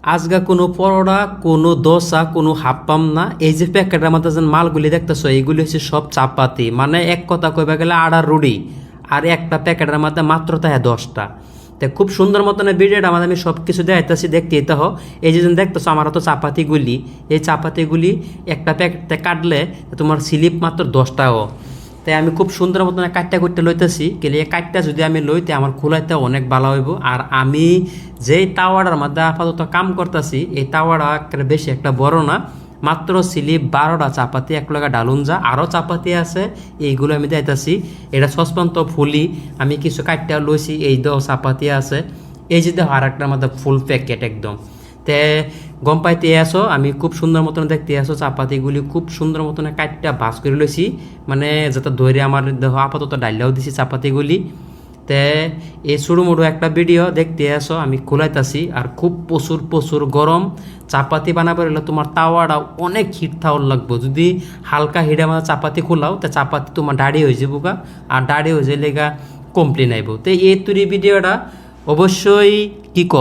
আজগা কোনো পরোটা, কোনো দোসা, কোনো হাপ্পাম না। এই যে প্যাকেটের মধ্যে যে মালগুলি দেখতেছো এইগুলি হচ্ছে সব চাপাতি, মানে এক কথা কইবা গেলে আড়ার রুডি। আর একটা প্যাকেটের মধ্যে মাত্র তাই 10টা। তো খুব সুন্দর মতন ভিডিওটা আমাদের আমি সব কিছু দেখাইতেছি, দেখতে এটা হোক। এই যে দেখতেছো আমার তো চাপাতিগুলি, এই চাপাতিগুলি একটা প্যাকেটে কাটলে তোমার স্লিপ মাত্র 10টাও। তাই আমি খুব সুন্দর মতন কাটটা করতে লইতেছি, গেলে এই কাটটা যদি আমি লইতে আমার খোলাইতে অনেক ভালো হইব। আর আমি যেই টাওয়াটার মধ্যে আপাতত কাম করতেছি, এই টাওয়াটা একেবারে বেশি একটা বড় না, মাত্র স্লিপ 12টা চাপাতি এক লগা ডালুন যা আরও চাপাতি আছে, এইগুলো আমি দিতেছি। এটা সসপান তো ফুলি আমি কিছু কাটটা লইছি, এই দেও চাপাতি আছে। এই যে দেখো আর একটার মধ্যে ফুল প্যাকেট একদম। তে গম পাইতে আসো আমি খুব সুন্দর মতন দেখতে আসো, চাপাতিগুলি খুব সুন্দর মতন কাটটা ভাজ করে লইছি, মানে যাতে ধরে আমার দেহ আপাতত ডাইলাও দিছি চাপাতিগুলি। তে এই ছোটো মোটো একটা ভিডিও দেখতে আসো, আমি খোলাইতাছি। আর খুব প্রচুর প্রচুর গরম, চাপাতি বানাবে হলে তোমার তাওয়াটা অনেক হিট থাওয়ার লাগবো। যদি হালকা হিটে আমার চাপাতি খোলাও তা চাপাতি তোমার দাড়ি হয়ে যাবো গা, আর দাড়ি হয়ে যাইলে গা কমপ্লেন আইব। তো এই তুরি ভিডিওটা অবশ্যই কি ক